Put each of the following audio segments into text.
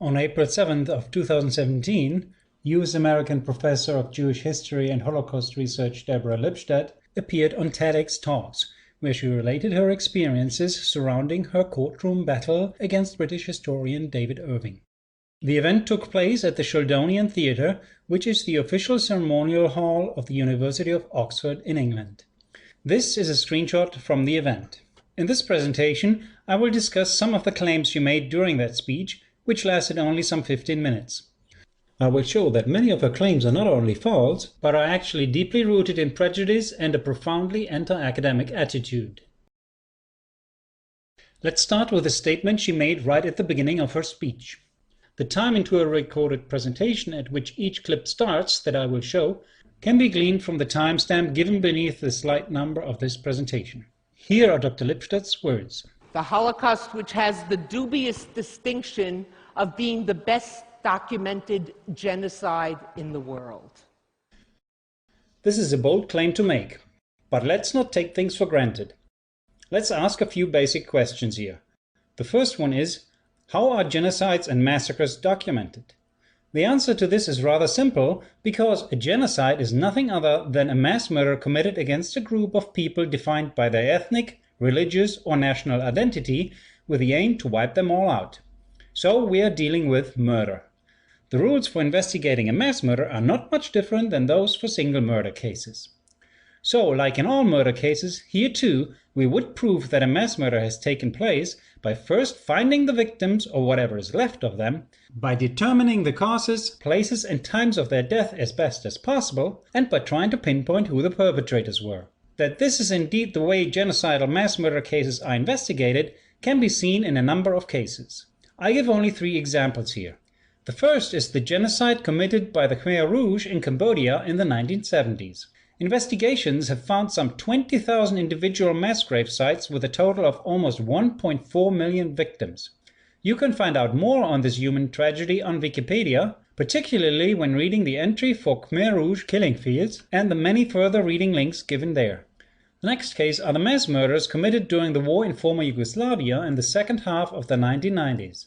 On April 7th of 2017, US-American professor of Jewish history and Holocaust research Deborah Lipstadt appeared on TEDx Talks, where she related her experiences surrounding her courtroom battle against British historian David Irving. The event took place at the Sheldonian Theatre, which is the official ceremonial hall of the University of Oxford in England. This is a screenshot from the event. In this presentation, I will discuss some of the claims she made during that speech, which lasted only some 15 minutes. I will show that many of her claims are not only false, but are actually deeply rooted in prejudice and a profoundly anti-academic attitude. Let's start with a statement she made right at the beginning of her speech. The time into a recorded presentation at which each clip starts that I will show can be gleaned from the timestamp given beneath the slide number of this presentation. Here are Dr. Lipstadts' words. The Holocaust, which has the dubious distinction of being the best documented genocide in the world. This is a bold claim to make, but let's not take things for granted. Let's ask a few basic questions here. The first one is, how are genocides and massacres documented? The answer to this is rather simple, because a genocide is nothing other than a mass murder committed against a group of people defined by their ethnic, religious or national identity with the aim to wipe them all out. So we are dealing with murder. The rules for investigating a mass murder are not much different than those for single murder cases. So, like in all murder cases, here too, we would prove that a mass murder has taken place by first finding the victims or whatever is left of them, by determining the causes, places and times of their death as best as possible, and by trying to pinpoint who the perpetrators were. That this is indeed the way genocidal mass murder cases are investigated can be seen in a number of cases. I give only 3 examples here. The first is the genocide committed by the Khmer Rouge in Cambodia in the 1970s. Investigations have found some 20,000 individual mass grave sites with a total of almost 1.4 million victims. You can find out more on this human tragedy on Wikipedia, particularly when reading the entry for Khmer Rouge killing fields and the many further reading links given there. The next case are the mass murders committed during the war in former Yugoslavia in the second half of the 1990s.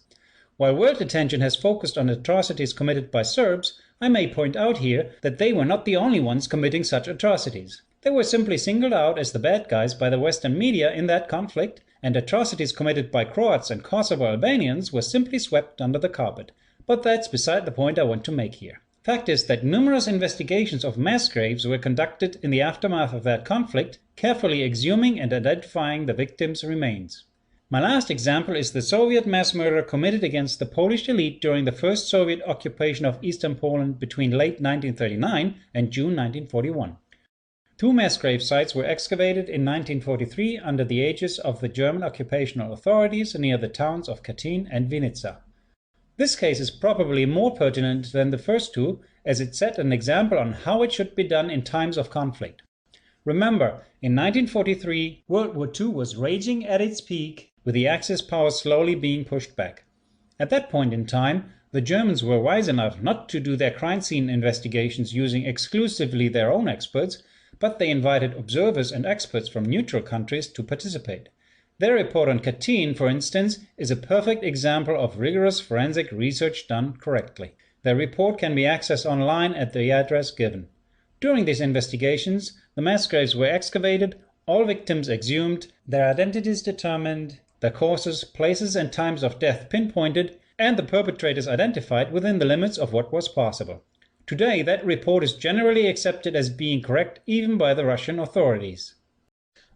While world attention has focused on atrocities committed by Serbs, I may point out here that they were not the only ones committing such atrocities. They were simply singled out as the bad guys by the Western media in that conflict, and atrocities committed by Croats and Kosovo Albanians were simply swept under the carpet. But that's beside the point I want to make here. Fact is that numerous investigations of mass graves were conducted in the aftermath of that conflict, carefully exhuming and identifying the victims' remains. My last example is the Soviet mass murder committed against the Polish elite during the first Soviet occupation of Eastern Poland between late 1939 and June 1941. 2 mass grave sites were excavated in 1943 under the aegis of the German occupational authorities near the towns of Katyn and Vinica. This case is probably more pertinent than the first 2, as it set an example on how it should be done in times of conflict. Remember, in 1943, World War II was raging at its peak, with the Axis powers slowly being pushed back. At that point in time, the Germans were wise enough not to do their crime scene investigations using exclusively their own experts, but they invited observers and experts from neutral countries to participate. Their report on Katyn, for instance, is a perfect example of rigorous forensic research done correctly. Their report can be accessed online at the address given. During these investigations, the mass graves were excavated, all victims exhumed, their identities determined, their causes, places and times of death pinpointed, and the perpetrators identified within the limits of what was possible. Today, that report is generally accepted as being correct even by the Russian authorities.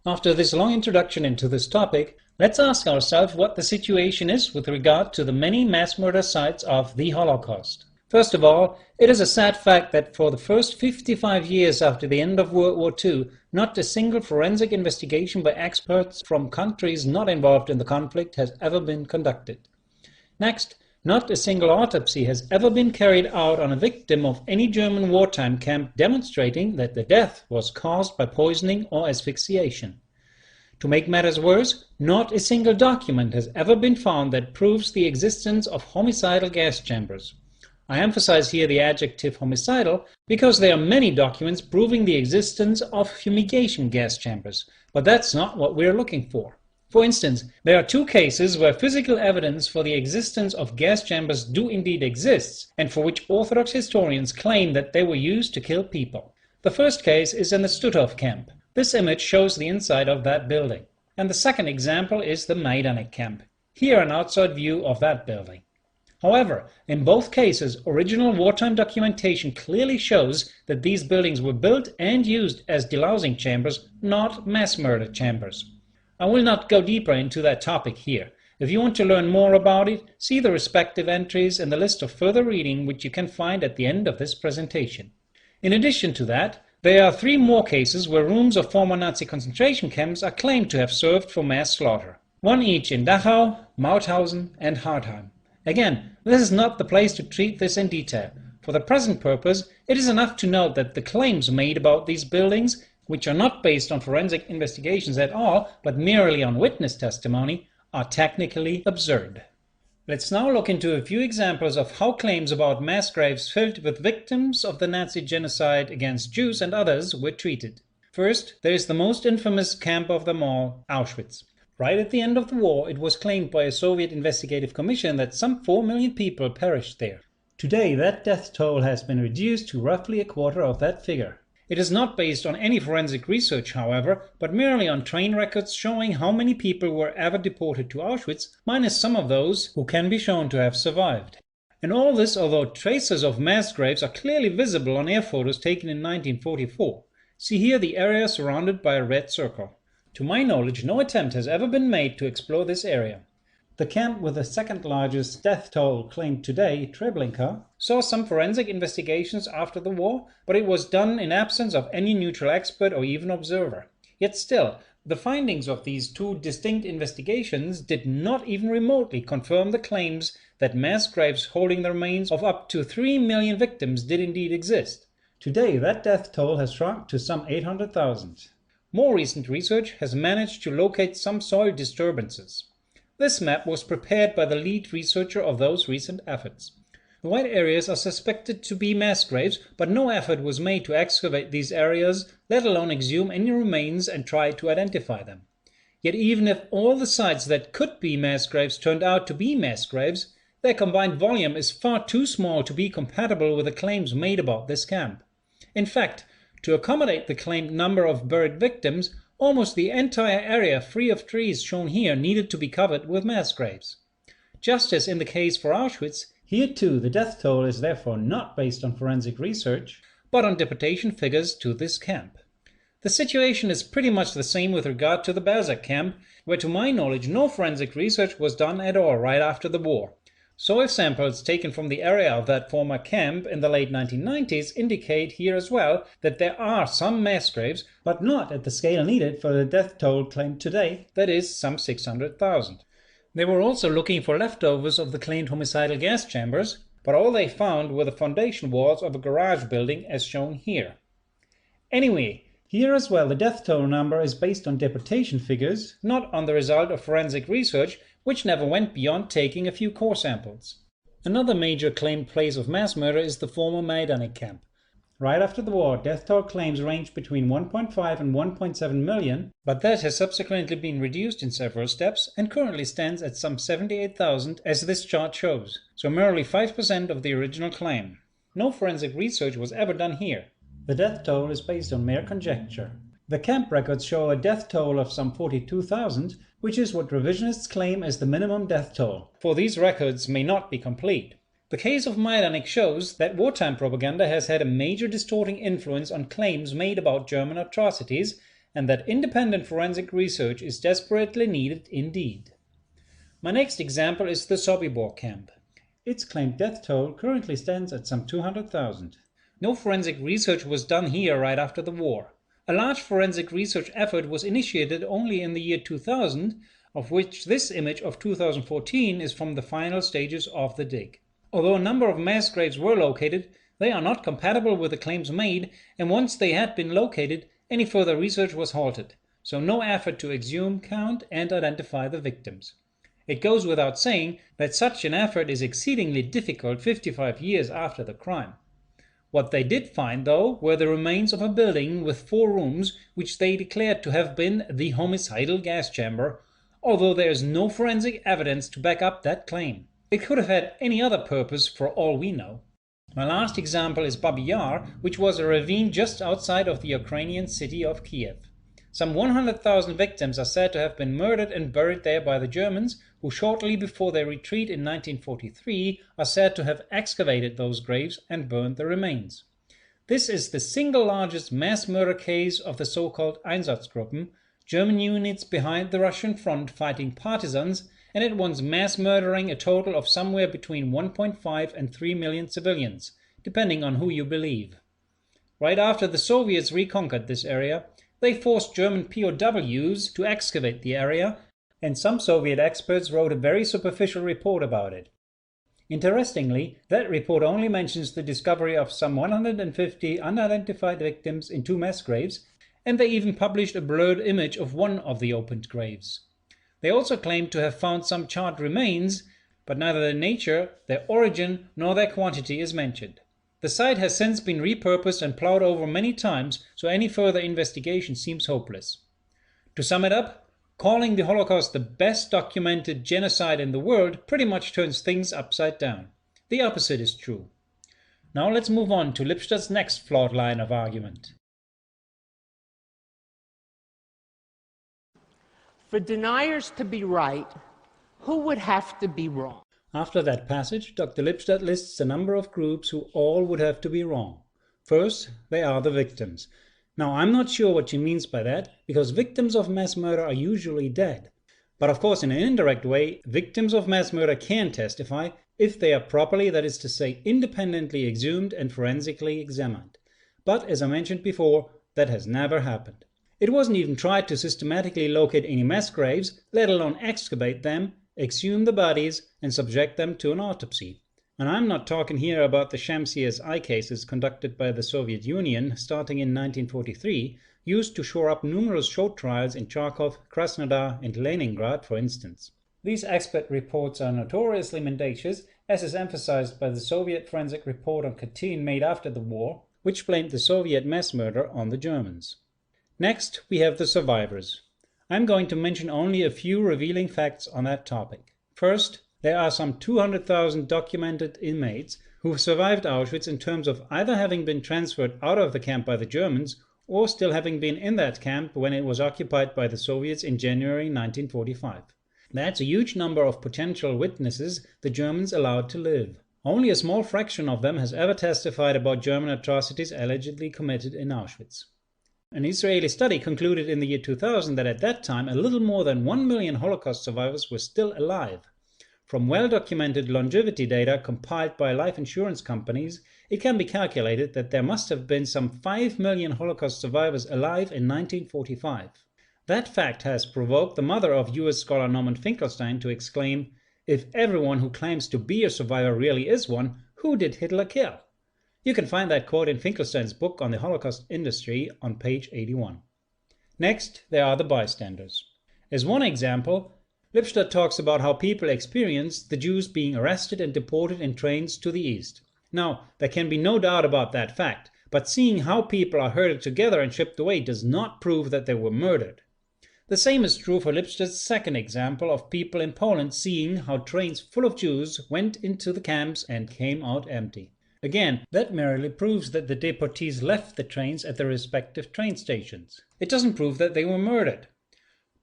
After this long introduction into this topic, let's ask ourselves what the situation is with regard to the many mass murder sites of the Holocaust. First of all, it is a sad fact that for the first 55 years after the end of World War II, not a single forensic investigation by experts from countries not involved in the conflict has ever been conducted. Next, not a single autopsy has ever been carried out on a victim of any German wartime camp demonstrating that the death was caused by poisoning or asphyxiation. To make matters worse, not a single document has ever been found that proves the existence of homicidal gas chambers. I emphasize here the adjective homicidal because there are many documents proving the existence of fumigation gas chambers, but that's not what we're looking for. For instance, there are two cases where physical evidence for the existence of gas chambers do indeed exist, and for which Orthodox historians claim that they were used to kill people. The first case is in the Stutthof camp. This image shows the inside of that building. And the second example is the Majdanek camp. Here an outside view of that building. However, in both cases, original wartime documentation clearly shows that these buildings were built and used as delousing chambers, not mass murder chambers. I will not go deeper into that topic here. If you want to learn more about it, see the respective entries in the list of further reading which you can find at the end of this presentation. In addition to that, there are 3 more cases where rooms of former Nazi concentration camps are claimed to have served for mass slaughter. 1 each in Dachau, Mauthausen and Hartheim. Again, this is not the place to treat this in detail. For the present purpose, it is enough to note that the claims made about these buildings, which are not based on forensic investigations at all, but merely on witness testimony, are technically absurd. Let's now look into a few examples of how claims about mass graves filled with victims of the Nazi genocide against Jews and others were treated. First, there is the most infamous camp of them all, Auschwitz. Right at the end of the war, it was claimed by a Soviet investigative commission that some 4 million people perished there. Today, that death toll has been reduced to roughly a quarter of that figure. It is not based on any forensic research, however, but merely on train records showing how many people were ever deported to Auschwitz, minus some of those who can be shown to have survived. And all this although traces of mass graves are clearly visible on air photos taken in 1944. See here the area surrounded by a red circle. To my knowledge, no attempt has ever been made to explore this area. The camp with the second largest death toll claimed today, Treblinka, saw some forensic investigations after the war, but it was done in absence of any neutral expert or even observer. Yet still, the findings of these 2 distinct investigations did not even remotely confirm the claims that mass graves holding the remains of up to 3 million victims did indeed exist. Today, that death toll has shrunk to some 800,000. More recent research has managed to locate some soil disturbances. This map was prepared by the lead researcher of those recent efforts. The white areas are suspected to be mass graves, but no effort was made to excavate these areas, let alone exhume any remains and try to identify them. Yet even if all the sites that could be mass graves turned out to be mass graves, their combined volume is far too small to be compatible with the claims made about this camp. In fact, to accommodate the claimed number of buried victims, almost the entire area free of trees shown here needed to be covered with mass graves. Just as in the case for Auschwitz, here too the death toll is therefore not based on forensic research, but on deportation figures to this camp. The situation is pretty much the same with regard to the Belzec camp, where to my knowledge no forensic research was done at all right after the war. Soil samples taken from the area of that former camp in the late 1990s indicate here as well that there are some mass graves, but not at the scale needed for the death toll claimed today, that is, some 600,000. They were also looking for leftovers of the claimed homicidal gas chambers, but all they found were the foundation walls of a garage building as shown here. Anyway, here as well the death toll number is based on deportation figures, not on the result of forensic research, which never went beyond taking a few core samples. Another major claimed place of mass murder is the former Majdanek camp. Right after the war, death toll claims ranged between 1.5 and 1.7 million, but that has subsequently been reduced in several steps and currently stands at some 78,000 as this chart shows, so merely 5% of the original claim. No forensic research was ever done here. The death toll is based on mere conjecture. The camp records show a death toll of some 42,000, which is what revisionists claim as the minimum death toll, for these records may not be complete. The case of Majdanek shows that wartime propaganda has had a major distorting influence on claims made about German atrocities, and that independent forensic research is desperately needed indeed. My next example is the Sobibor camp. Its claimed death toll currently stands at some 200,000. No forensic research was done here right after the war. A large forensic research effort was initiated only in the year 2000, of which this image of 2014 is from the final stages of the dig. Although a number of mass graves were located, they are not compatible with the claims made, and once they had been located, any further research was halted, so no effort to exhume, count, and identify the victims. It goes without saying that such an effort is exceedingly difficult 55 years after the crime. What they did find, though, were the remains of a building with 4 rooms, which they declared to have been the homicidal gas chamber, although there is no forensic evidence to back up that claim. It could have had any other purpose for all we know. My last example is Babi Yar, which was a ravine just outside of the Ukrainian city of Kiev. Some 100,000 victims are said to have been murdered and buried there by the Germans, who shortly before their retreat in 1943 are said to have excavated those graves and burned the remains. This is the single largest mass murder case of the so-called Einsatzgruppen, German units behind the Russian front fighting partisans, and at once mass murdering a total of somewhere between 1.5 and 3 million civilians, depending on who you believe. Right after the Soviets reconquered this area, they forced German POWs to excavate the area, and some Soviet experts wrote a very superficial report about it. Interestingly, that report only mentions the discovery of some 150 unidentified victims in 2 mass graves, and they even published a blurred image of one of the opened graves. They also claim to have found some charred remains, but neither their nature, their origin, nor their quantity is mentioned. The site has since been repurposed and plowed over many times, so any further investigation seems hopeless. To sum it up, calling the Holocaust the best documented genocide in the world pretty much turns things upside down. The opposite is true. Now let's move on to Lipstadts' next flawed line of argument. For deniers to be right, who would have to be wrong? After that passage, Dr. Lipstadt lists a number of groups who all would have to be wrong. First, they are the victims. Now, I'm not sure what she means by that, because victims of mass murder are usually dead. But of course, in an indirect way, victims of mass murder can testify if they are properly, that is to say, independently exhumed and forensically examined. But, as I mentioned before, that has never happened. It wasn't even tried to systematically locate any mass graves, let alone excavate them, exhume the bodies, and subject them to an autopsy. And I'm not talking here about the sham CSI cases conducted by the Soviet Union starting in 1943, used to shore up numerous show trials in Charkov, Krasnodar, and Leningrad, for instance. These expert reports are notoriously mendacious, as is emphasized by the Soviet forensic report on Katyn made after the war, which blamed the Soviet mass murder on the Germans. Next, we have the survivors. I'm going to mention only a few revealing facts on that topic. First, there are some 200,000 documented inmates who survived Auschwitz in terms of either having been transferred out of the camp by the Germans or still having been in that camp when it was occupied by the Soviets in January 1945. That's a huge number of potential witnesses the Germans allowed to live. Only a small fraction of them has ever testified about German atrocities allegedly committed in Auschwitz. An Israeli study concluded in the year 2000 that at that time a little more than 1 million Holocaust survivors were still alive. From well-documented longevity data compiled by life insurance companies, it can be calculated that there must have been some 5 million Holocaust survivors alive in 1945. That fact has provoked the mother of US scholar Norman Finkelstein to exclaim, "If everyone who claims to be a survivor really is one, who did Hitler kill?" You can find that quote in Finkelstein's book on the Holocaust industry on page 81. Next, there are the bystanders. As one example, Lipstadt talks about how people experienced the Jews being arrested and deported in trains to the east. Now, there can be no doubt about that fact, but seeing how people are herded together and shipped away does not prove that they were murdered. The same is true for Lipstadt's second example of people in Poland seeing how trains full of Jews went into the camps and came out empty. Again, that merely proves that the deportees left the trains at their respective train stations. It doesn't prove that they were murdered.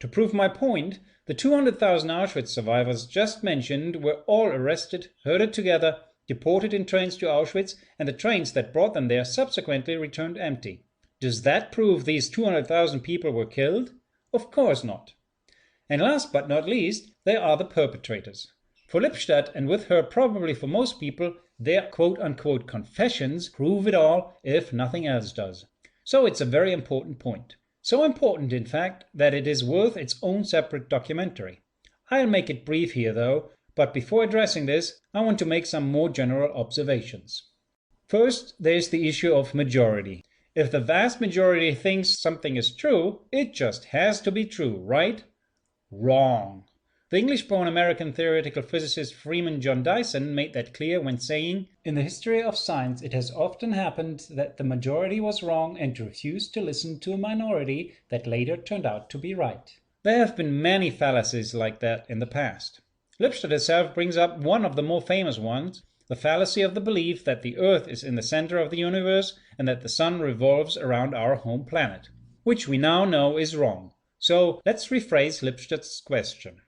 To prove my point, the 200,000 Auschwitz survivors just mentioned were all arrested, herded together, deported in trains to Auschwitz, and the trains that brought them there subsequently returned empty. Does that prove these 200,000 people were killed? Of course not. And last but not least, there are the perpetrators. For Lipstadt, and with her probably for most people, their quote-unquote confessions prove it all, if nothing else does. So it's a very important point. So important, in fact, that it is worth its own separate documentary. I'll make it brief here, though, but before addressing this, I want to make some more general observations. First, there's the issue of majority. If the vast majority thinks something is true, it just has to be true, right? Wrong. The English-born American theoretical physicist Freeman John Dyson made that clear when saying, "In the history of science it has often happened that the majority was wrong and refused to listen to a minority that later turned out to be right." There have been many fallacies like that in the past. Lipstadt itself brings up one of the more famous ones, the fallacy of the belief that the Earth is in the center of the universe and that the Sun revolves around our home planet, which we now know is wrong. So let's rephrase Lipstadt's question.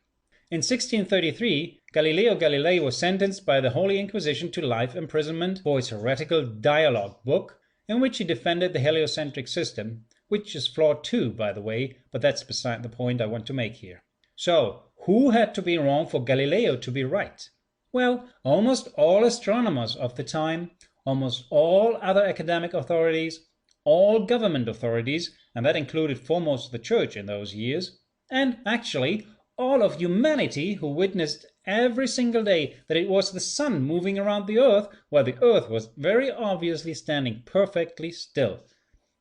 In 1633, Galileo Galilei was sentenced by the Holy Inquisition to life imprisonment for his heretical dialogue book, in which he defended the heliocentric system, which is flawed too, by the way, but that's beside the point I want to make here. So, who had to be wrong for Galileo to be right? Well, almost all astronomers of the time, almost all other academic authorities, all government authorities, and that included foremost the Church in those years, and actually all of humanity who witnessed every single day that it was the Sun moving around the Earth while the Earth was very obviously standing perfectly still.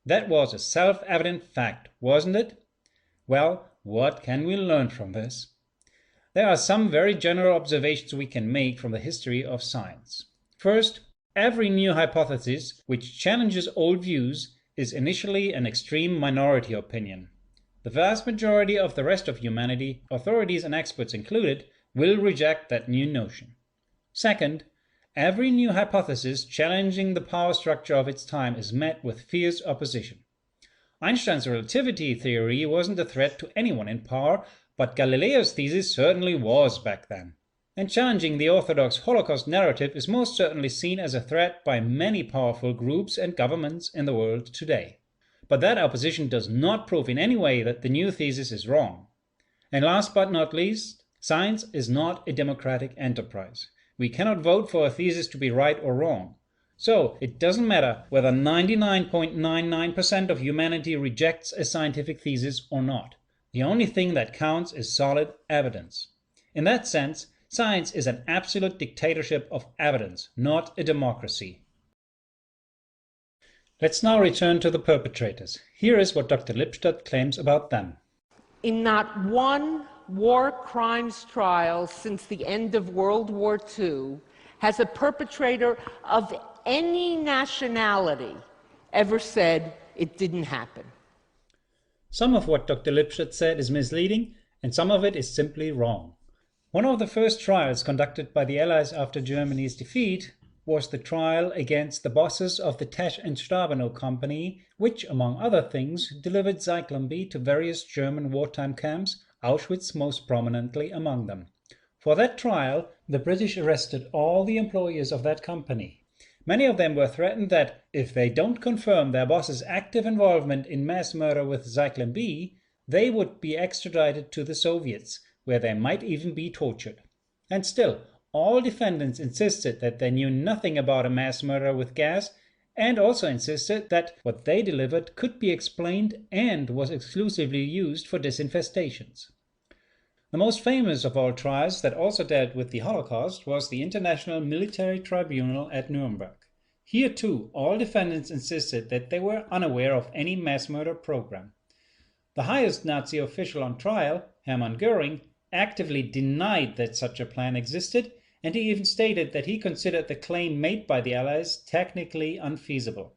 That was a self-evident fact, wasn't it? Well, what can we learn from this? There are some very general observations we can make from the history of science. First, every new hypothesis which challenges old views is initially an extreme minority opinion. The vast majority of the rest of humanity, authorities and experts included, will reject that new notion. Second, every new hypothesis challenging the power structure of its time is met with fierce opposition. Einstein's relativity theory wasn't a threat to anyone in power, but Galileo's thesis certainly was back then. And challenging the orthodox Holocaust narrative is most certainly seen as a threat by many powerful groups and governments in the world today. But that opposition does not prove in any way that the new thesis is wrong. And last but not least, science is not a democratic enterprise. We cannot vote for a thesis to be right or wrong. So it doesn't matter whether 99.99% of humanity rejects a scientific thesis or not. The only thing that counts is solid evidence. In that sense, science is an absolute dictatorship of evidence, not a democracy. Let's now return to the perpetrators. Here is what Dr. Lipstadt claims about them. In not one war crimes trial since the end of World War II has a perpetrator of any nationality ever said it didn't happen. Some of what Dr. Lipstadt said is misleading, and some of it is simply wrong. One of the first trials conducted by the Allies after Germany's defeat was the trial against the bosses of the Tesch and Stabenow Company, which, among other things, delivered Zyklon B to various German wartime camps, Auschwitz most prominently among them. For that trial, the British arrested all the employees of that company. Many of them were threatened that, if they don't confirm their boss's active involvement in mass murder with Zyklon B, they would be extradited to the Soviets, where they might even be tortured. And still, all defendants insisted that they knew nothing about a mass murder with gas, and also insisted that what they delivered could be explained and was exclusively used for disinfestations. The most famous of all trials that also dealt with the Holocaust was the International Military Tribunal at Nuremberg. Here too, all defendants insisted that they were unaware of any mass murder program. The highest Nazi official on trial, Hermann Göring, actively denied that such a plan existed, and he even stated that he considered the claim made by the Allies technically unfeasible.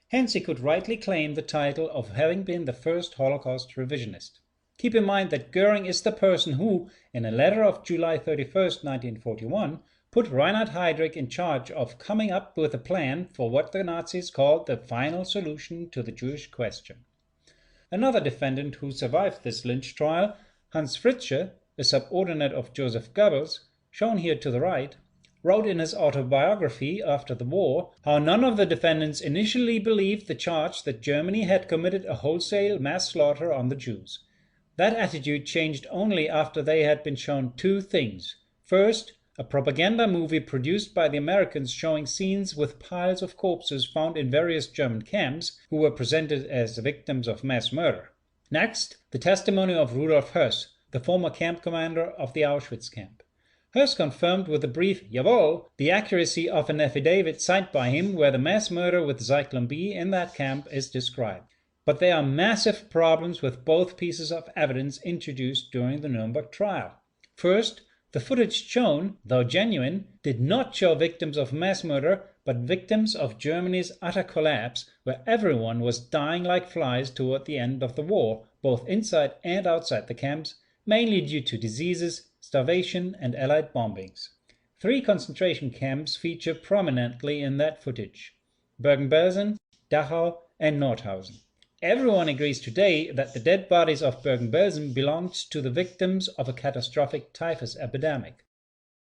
Hence he could rightly claim the title of having been the first Holocaust revisionist. Keep in mind that Göring is the person who, in a letter of July 31, 1941, put Reinhard Heydrich in charge of coming up with a plan for what the Nazis called the final solution to the Jewish question. Another defendant who survived this lynch trial, Hans Fritzsche, a subordinate of Joseph Goebbels, shown here to the right, wrote in his autobiography after the war how none of the defendants initially believed the charge that Germany had committed a wholesale mass slaughter on the Jews. That attitude changed only after they had been shown two things. First, a propaganda movie produced by the Americans showing scenes with piles of corpses found in various German camps who were presented as victims of mass murder. Next, the testimony of Rudolf Höss, the former camp commander of the Auschwitz camp. Höss confirmed with a brief "Jawohl" the accuracy of an affidavit signed by him where the mass murder with Zyklon B in that camp is described. But there are massive problems with both pieces of evidence introduced during the Nuremberg trial. First, the footage shown, though genuine, did not show victims of mass murder, but victims of Germany's utter collapse, where everyone was dying like flies toward the end of the war, both inside and outside the camps, mainly due to diseases, starvation, and Allied bombings. 3 concentration camps feature prominently in that footage: Bergen-Belsen, Dachau, and Nordhausen. Everyone agrees today that the dead bodies of Bergen-Belsen belonged to the victims of a catastrophic typhus epidemic.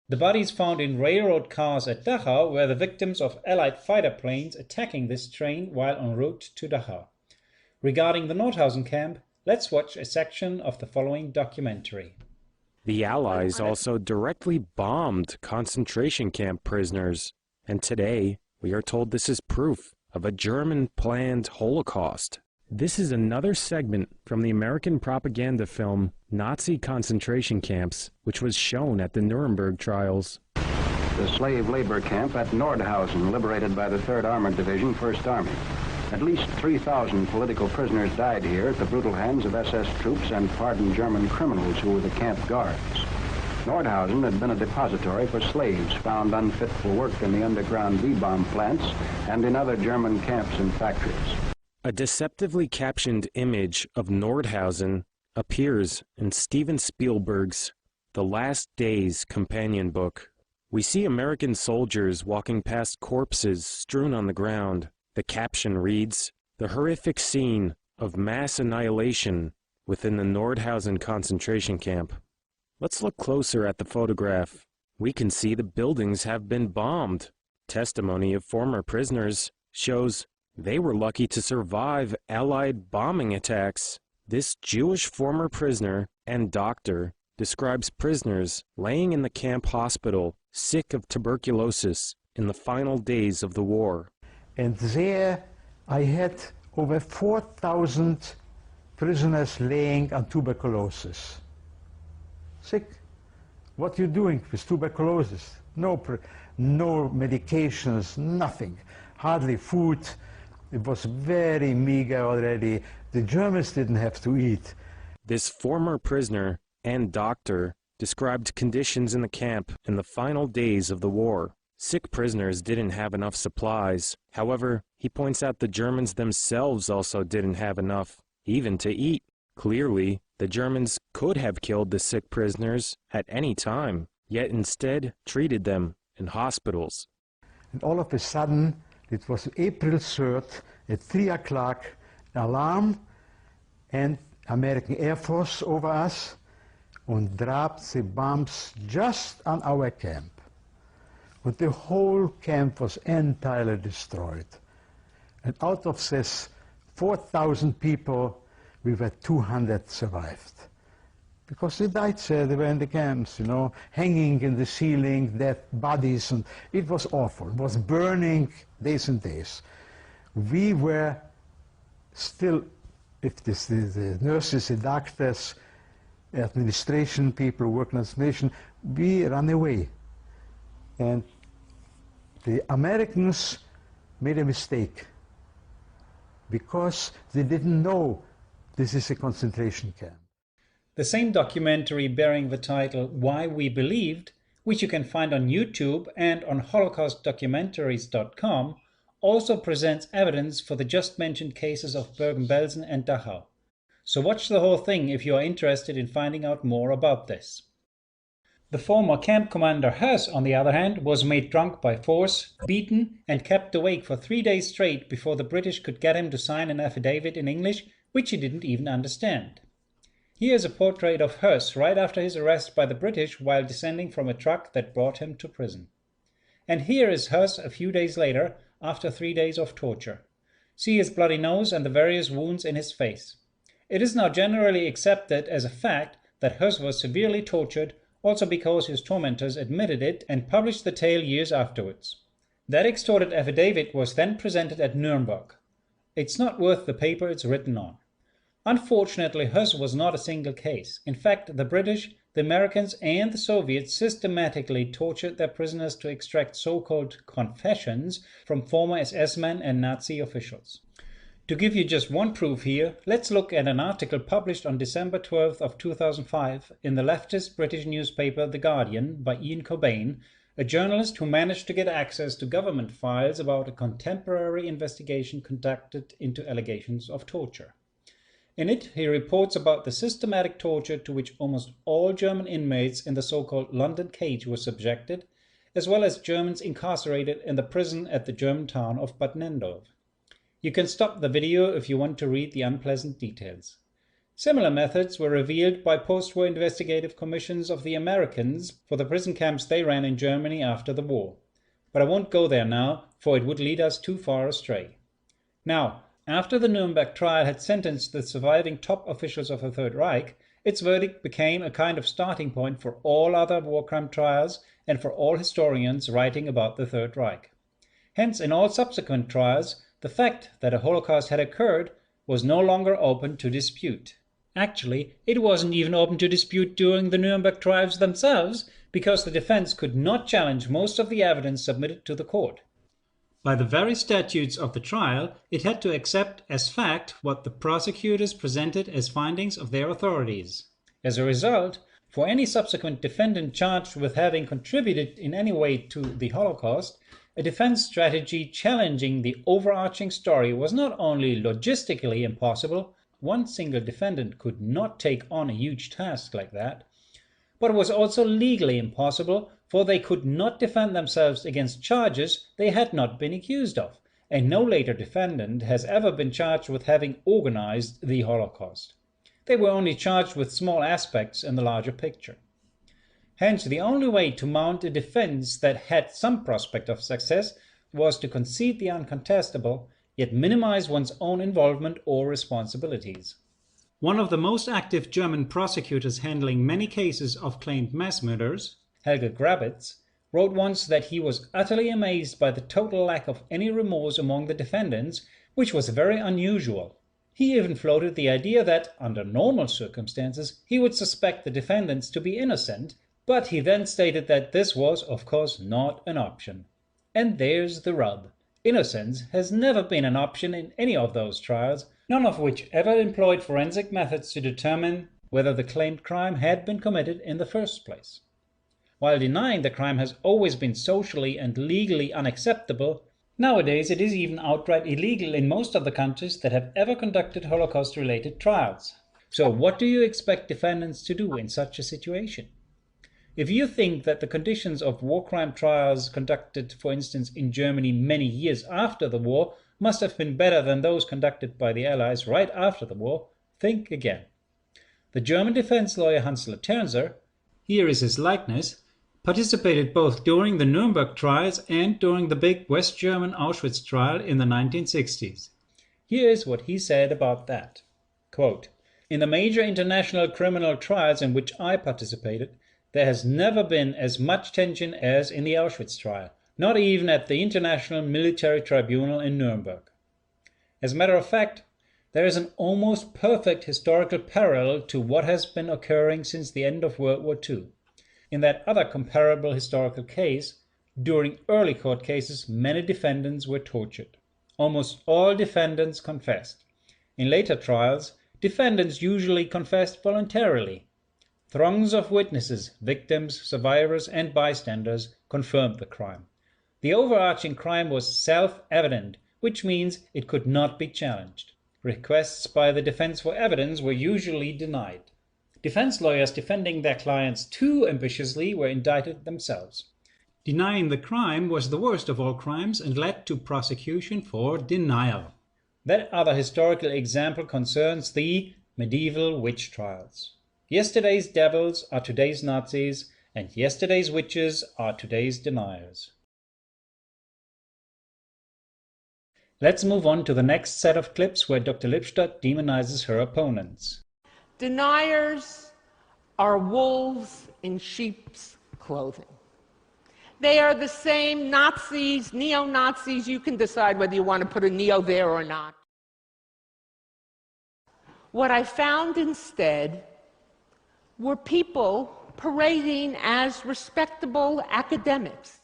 The bodies found in railroad cars at Dachau were the victims of Allied fighter planes attacking this train while en route to Dachau. Regarding the Nordhausen camp, let's watch a section of the following documentary. The Allies also directly bombed concentration camp prisoners, and today we are told this is proof of a German-planned Holocaust. This is another segment from the American propaganda film Nazi Concentration Camps, which was shown at the Nuremberg trials. The slave labor camp at Nordhausen, liberated by the 3rd Armored Division, 1st Army. At least 3,000 political prisoners died here at the brutal hands of SS troops and pardoned German criminals who were the camp guards. Nordhausen had been a depository for slaves found unfit for work in the underground V-bomb plants and in other German camps and factories. A deceptively captioned image of Nordhausen appears in Steven Spielberg's The Last Days companion book. We see American soldiers walking past corpses strewn on the ground. The caption reads, "The horrific scene of mass annihilation within the Nordhausen concentration camp." Let's look closer at the photograph. We can see the buildings have been bombed. Testimony of former prisoners shows they were lucky to survive Allied bombing attacks. This Jewish former prisoner and doctor describes prisoners laying in the camp hospital, sick of tuberculosis, in the final days of the war. And there I had over 4,000 prisoners laying on tuberculosis. Sick. What are you doing with tuberculosis? No medications, nothing. Hardly food. It was very meager already. The Germans didn't have to eat. This former prisoner and doctor described conditions in the camp in the final days of the war. Sick prisoners didn't have enough supplies. However, he points out the Germans themselves also didn't have enough, even to eat. Clearly, the Germans could have killed the sick prisoners at any time, yet instead treated them in hospitals. And all of a sudden, it was April 3rd at 3 o'clock, alarm, and American Air Force over us, and dropped the bombs just on our camp. But the whole camp was entirely destroyed. And out of this 4,000 people, we were 200 survived. Because they died there, they were in the camps, you know, hanging in the ceiling, dead bodies, and it was awful. It was burning days and days. We were still, if this, the nurses, the doctors, administration people, working in administration, we ran away. And the Americans made a mistake because they didn't know this is a concentration camp. The same documentary bearing the title Why We Believed, which you can find on YouTube and on holocaustdocumentaries.com, also presents evidence for the just mentioned cases of Bergen-Belsen and Dachau. So watch the whole thing if you are interested in finding out more about this. The former camp commander Höss, on the other hand, was made drunk by force, beaten, and kept awake for 3 days straight before the British could get him to sign an affidavit in English, which he didn't even understand. Here is a portrait of Höss right after his arrest by the British while descending from a truck that brought him to prison. And here is Höss a few days later, after 3 days of torture. See his bloody nose and the various wounds in his face. It is now generally accepted as a fact that Höss was severely tortured, also because his tormentors admitted it and published the tale years afterwards. That extorted affidavit was then presented at Nuremberg. It's not worth the paper it's written on. Unfortunately, Höss was not a single case. In fact, the British, the Americans, and the Soviets systematically tortured their prisoners to extract so-called confessions from former SS men and Nazi officials. To give you just one proof here, let's look at an article published on December 12th of 2005 in the leftist British newspaper The Guardian by Ian Cobain, a journalist who managed to get access to government files about a contemporary investigation conducted into allegations of torture. In it, he reports about the systematic torture to which almost all German inmates in the so-called London cage were subjected, as well as Germans incarcerated in the prison at the German town of Bad Nenndorf. You can stop the video if you want to read the unpleasant details. Similar methods were revealed by post-war investigative commissions of the Americans for the prison camps they ran in Germany after the war. But I won't go there now, for it would lead us too far astray. Now, after the Nuremberg trial had sentenced the surviving top officials of the Third Reich, its verdict became a kind of starting point for all other war crime trials and for all historians writing about the Third Reich. Hence, in all subsequent trials, the fact that a Holocaust had occurred was no longer open to dispute. Actually, it wasn't even open to dispute during the Nuremberg trials themselves, because the defense could not challenge most of the evidence submitted to the court. By the very statutes of the trial, it had to accept as fact what the prosecutors presented as findings of their authorities. As a result, for any subsequent defendant charged with having contributed in any way to the Holocaust, a defense strategy challenging the overarching story was not only logistically impossible, one single defendant could not take on a huge task like that, but was also legally impossible, for they could not defend themselves against charges they had not been accused of, and no later defendant has ever been charged with having organized the Holocaust. They were only charged with small aspects in the larger picture. Hence, the only way to mount a defense that had some prospect of success was to concede the uncontestable, yet minimize one's own involvement or responsibilities. One of the most active German prosecutors handling many cases of claimed mass murders, Helge Grabitz, wrote once that he was utterly amazed by the total lack of any remorse among the defendants, which was very unusual. He even floated the idea that, under normal circumstances, he would suspect the defendants to be innocent, but he then stated that this was, of course, not an option. And there's the rub. Innocence has never been an option in any of those trials, none of which ever employed forensic methods to determine whether the claimed crime had been committed in the first place. While denying the crime has always been socially and legally unacceptable, nowadays it is even outright illegal in most of the countries that have ever conducted Holocaust-related trials. So what do you expect defendants to do in such a situation? If you think that the conditions of war crime trials conducted, for instance, in Germany many years after the war must have been better than those conducted by the Allies right after the war, think again. The German defense lawyer Hans Laternzer, here is his likeness, participated both during the Nuremberg trials and during the big West German Auschwitz trial in the 1960s. Here is what he said about that. Quote, "In the major international criminal trials in which I participated, there has never been as much tension as in the Auschwitz trial, not even at the International Military Tribunal in Nuremberg. As a matter of fact, there is an almost perfect historical parallel to what has been occurring since the end of World War II. In that other comparable historical case, during early court cases, many defendants were tortured. Almost all defendants confessed. In later trials, defendants usually confessed voluntarily. Throngs of witnesses, victims, survivors, and bystanders confirmed the crime. The overarching crime was self-evident, which means it could not be challenged. Requests by the defense for evidence were usually denied. Defense lawyers defending their clients too ambitiously were indicted themselves. Denying the crime was the worst of all crimes and led to prosecution for denial. That other historical example concerns the medieval witch trials. Yesterday's devils are today's Nazis, and yesterday's witches are today's deniers." Let's move on to the next set of clips where Dr. Lipstadt demonizes her opponents. Deniers are wolves in sheep's clothing. They are the same Nazis, neo-Nazis. You can decide whether you want to put a neo there or not. What I found instead were people parading as respectable academics.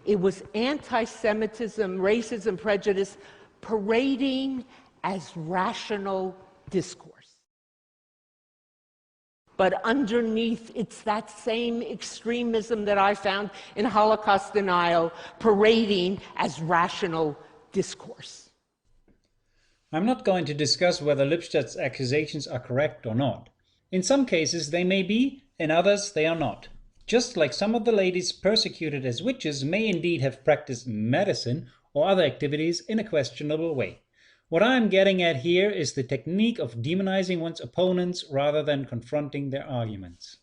It was anti-Semitism, racism, prejudice, parading as rational discourse. But underneath, it's that same extremism that I found in Holocaust denial, parading as rational discourse. I'm not going to discuss whether Lipstadts' accusations are correct or not. In some cases they may be, in others they are not. Just like some of the ladies persecuted as witches may indeed have practiced medicine or other activities in a questionable way. What I am getting at here is the technique of demonizing one's opponents rather than confronting their arguments.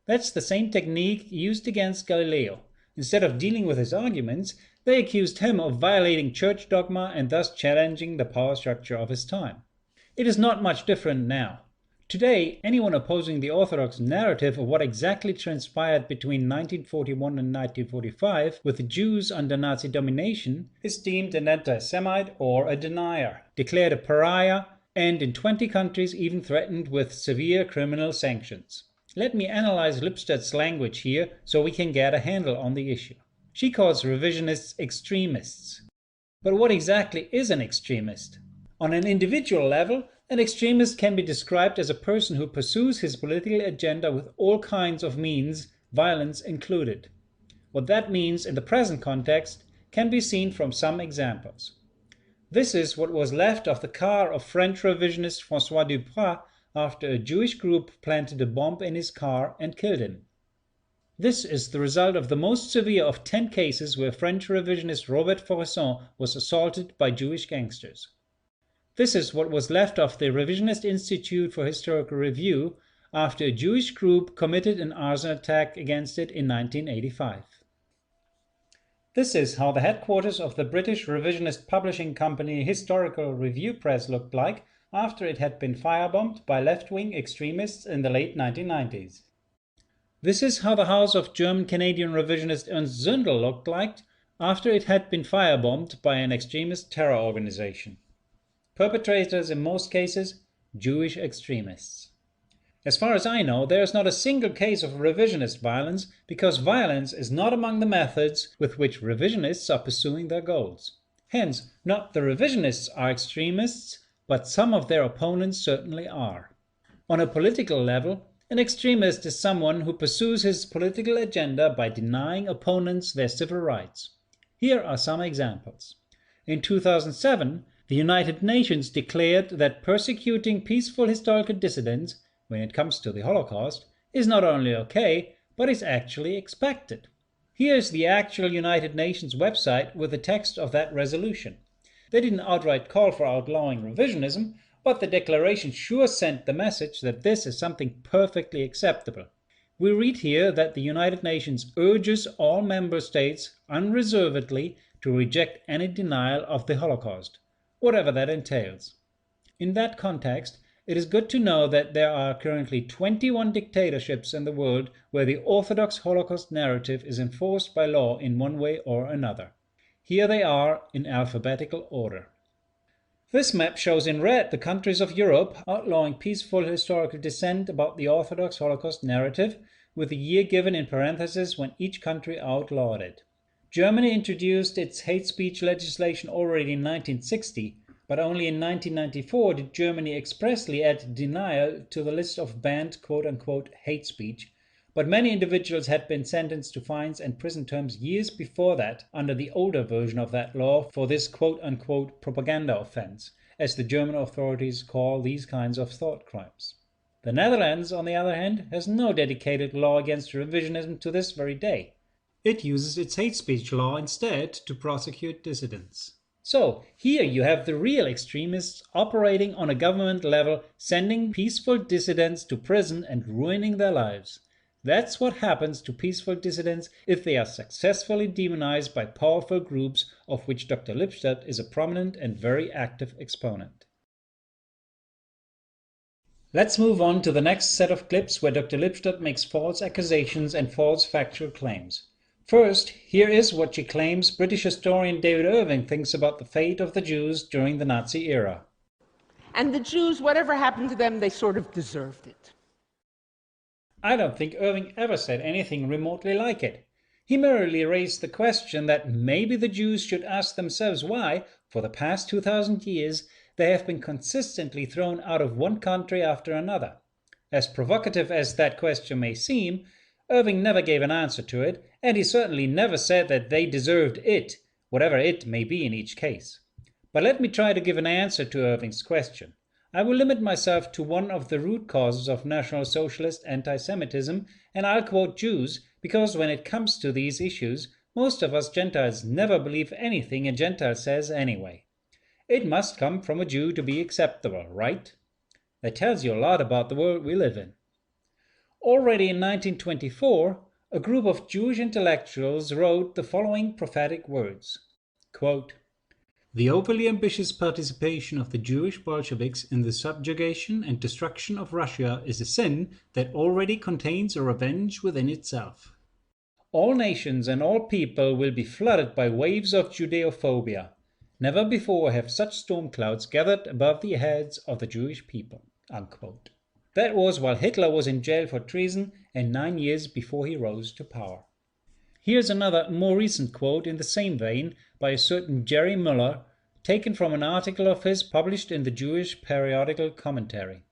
That's the same technique used against Galileo. Instead of dealing with his arguments, they accused him of violating church dogma and thus challenging the power structure of his time. It is not much different now. Today, anyone opposing the Orthodox narrative of what exactly transpired between 1941 and 1945 with the Jews under Nazi domination is deemed an anti-Semite or a denier, declared a pariah, and in 20 countries even threatened with severe criminal sanctions. Let me analyze Lipstadts' language here so we can get a handle on the issue. She calls revisionists extremists. But what exactly is an extremist? On an individual level, an extremist can be described as a person who pursues his political agenda with all kinds of means, violence included. What that means in the present context can be seen from some examples. This is what was left of the car of French revisionist François Duprat after a Jewish group planted a bomb in his car and killed him. This is the result of the most severe of 10 cases where French revisionist Robert Faurisson was assaulted by Jewish gangsters. This is what was left of the Revisionist Institute for Historical Review after a Jewish group committed an arson attack against it in 1985. This is how the headquarters of the British revisionist publishing company Historical Review Press looked like after it had been firebombed by left-wing extremists in the late 1990s. This is how the house of German-Canadian revisionist Ernst Zündel looked like after it had been firebombed by an extremist terror organization. Perpetrators in most cases, Jewish extremists. As far as I know, there is not a single case of revisionist violence because violence is not among the methods with which revisionists are pursuing their goals. Hence, not the revisionists are extremists, but some of their opponents certainly are. On a political level, an extremist is someone who pursues his political agenda by denying opponents their civil rights. Here are some examples. In 2007, the United Nations declared that persecuting peaceful historical dissidents, when it comes to the Holocaust, is not only okay, but is actually expected. Here is the actual United Nations website with the text of that resolution. They didn't outright call for outlawing revisionism, but the declaration sure sent the message that this is something perfectly acceptable. We read here that the United Nations urges all member states unreservedly to reject any denial of the Holocaust, whatever that entails. In that context, it is good to know that there are currently 21 dictatorships in the world where the Orthodox Holocaust narrative is enforced by law in one way or another. Here they are in alphabetical order. This map shows in red the countries of Europe outlawing peaceful historical dissent about the Orthodox Holocaust narrative, with the year given in parentheses when each country outlawed it. Germany introduced its hate speech legislation already in 1960, but only in 1994 did Germany expressly add denial to the list of banned quote-unquote hate speech, but many individuals had been sentenced to fines and prison terms years before that under the older version of that law for this quote-unquote propaganda offense, as the German authorities call these kinds of thought crimes. The Netherlands, on the other hand, has no dedicated law against revisionism to this very day. It uses its hate speech law instead to prosecute dissidents. So, here you have the real extremists operating on a government level, sending peaceful dissidents to prison and ruining their lives. That's what happens to peaceful dissidents if they are successfully demonized by powerful groups, of which Dr. Lipstadt is a prominent and very active exponent. Let's move on to the next set of clips where Dr. Lipstadt makes false accusations and false factual claims. First, here is what she claims British historian David Irving thinks about the fate of the Jews during the Nazi era. And the Jews, whatever happened to them, they sort of deserved it. I don't think Irving ever said anything remotely like it. He merely raised the question that maybe the Jews should ask themselves why, for the past 2,000 years, they have been consistently thrown out of one country after another. As provocative as that question may seem, Irving never gave an answer to it, and he certainly never said that they deserved it, whatever it may be in each case. But let me try to give an answer to Irving's question. I will limit myself to one of the root causes of National Socialist anti-Semitism, and I'll quote Jews, because when it comes to these issues, most of us Gentiles never believe anything a Gentile says anyway. It must come from a Jew to be acceptable, right? That tells you a lot about the world we live in. Already in 1924, a group of Jewish intellectuals wrote the following prophetic words. Quote, "The overly ambitious participation of the Jewish Bolsheviks in the subjugation and destruction of Russia is a sin that already contains a revenge within itself. All nations and all people will be flooded by waves of Judeophobia. Never before have such storm clouds gathered above the heads of the Jewish people." Unquote. That was while Hitler was in jail for treason and 9 years before he rose to power. Here's another, more recent quote in the same vein by a certain Jerry Muller, taken from an article of his published in the Jewish periodical Commentary.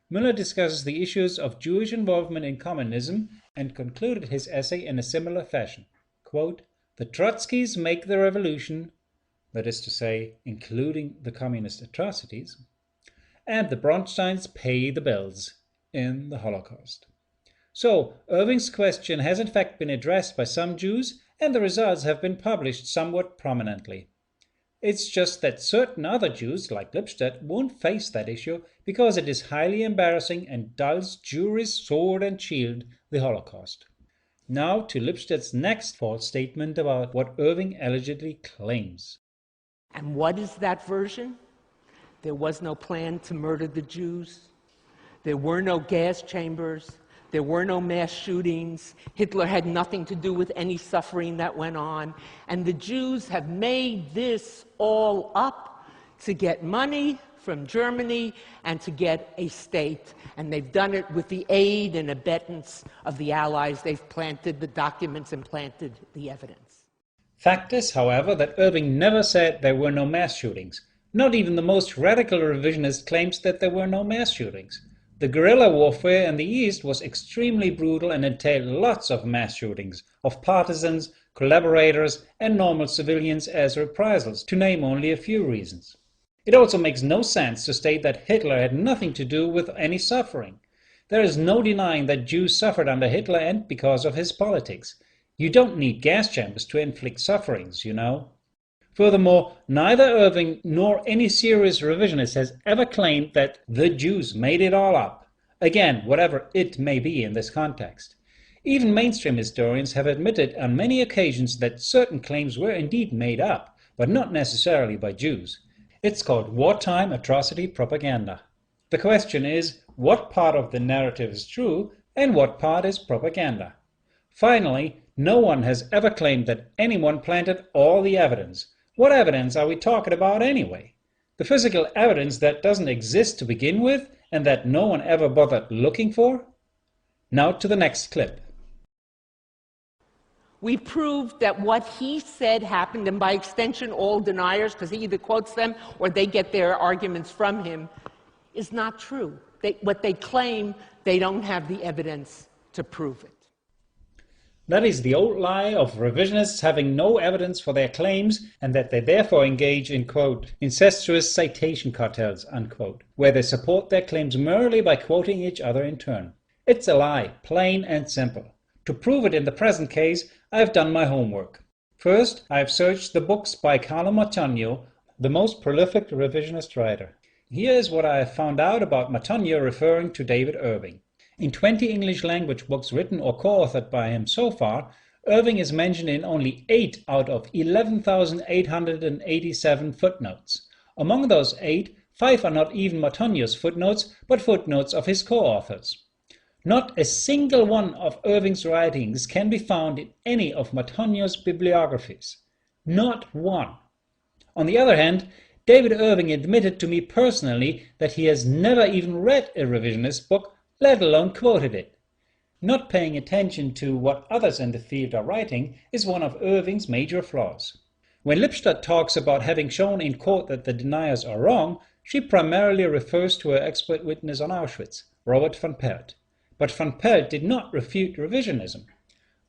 Muller discusses the issues of Jewish involvement in communism and concluded his essay in a similar fashion. Quote, "The Trotskys make the revolution," that is to say, including the communist atrocities, "and the Bronsteins pay the bills," in the Holocaust. So, Irving's question has in fact been addressed by some Jews, and the results have been published somewhat prominently. It's just that certain other Jews, like Lipstadt, won't face that issue because it is highly embarrassing and dulls Jewry's sword and shield, the Holocaust. Now to Lipstadt's next false statement about what Irving allegedly claims. And what is that version? There was no plan to murder the Jews. There were no gas chambers. There were no mass shootings. Hitler had nothing to do with any suffering that went on. And the Jews have made this all up to get money from Germany and to get a state. And they've done it with the aid and abetance of the Allies. They've planted the documents and planted the evidence. Fact is, however, that Irving never said there were no mass shootings. Not even the most radical revisionist claims that there were no mass shootings. The guerrilla warfare in the East was extremely brutal and entailed lots of mass shootings of partisans, collaborators, and normal civilians as reprisals, to name only a few reasons. It also makes no sense to state that Hitler had nothing to do with any suffering. There is no denying that Jews suffered under Hitler and because of his politics. You don't need gas chambers to inflict sufferings, you know. Furthermore, neither Irving nor any serious revisionist has ever claimed that the Jews made it all up. Again, whatever it may be in this context. Even mainstream historians have admitted on many occasions that certain claims were indeed made up, but not necessarily by Jews. It's called wartime atrocity propaganda. The question is, what part of the narrative is true and what part is propaganda? Finally, no one has ever claimed that anyone planted all the evidence. What evidence are we talking about anyway? The physical evidence that doesn't exist to begin with and that no one ever bothered looking for? Now to the next clip. We proved that what he said happened, and by extension all deniers, because he either quotes them or they get their arguments from him, is not true. What they claim, they don't have the evidence to prove it. That is the old lie of revisionists having no evidence for their claims and that they therefore engage in, quote, incestuous citation cartels, unquote, where they support their claims merely by quoting each other in turn. It's a lie, plain and simple. To prove it in the present case, I have done my homework. First, I have searched the books by Carlo Mattogno, the most prolific revisionist writer. Here is what I have found out about Mattogno referring to David Irving. In 20 English language books written or co-authored by him so far, Irving is mentioned in only 8 out of 11,887 footnotes. Among those 8, 5 are not even Mattogno's footnotes, but footnotes of his co-authors. Not a single one of Irving's writings can be found in any of Mattogno's bibliographies. Not one. On the other hand, David Irving admitted to me personally that he has never even read a revisionist book, let alone quoted it. Not paying attention to what others in the field are writing is one of Irving's major flaws. When Lipstadt talks about having shown in court that the deniers are wrong, she primarily refers to her expert witness on Auschwitz, Robert van Pelt. But van Pelt did not refute revisionism.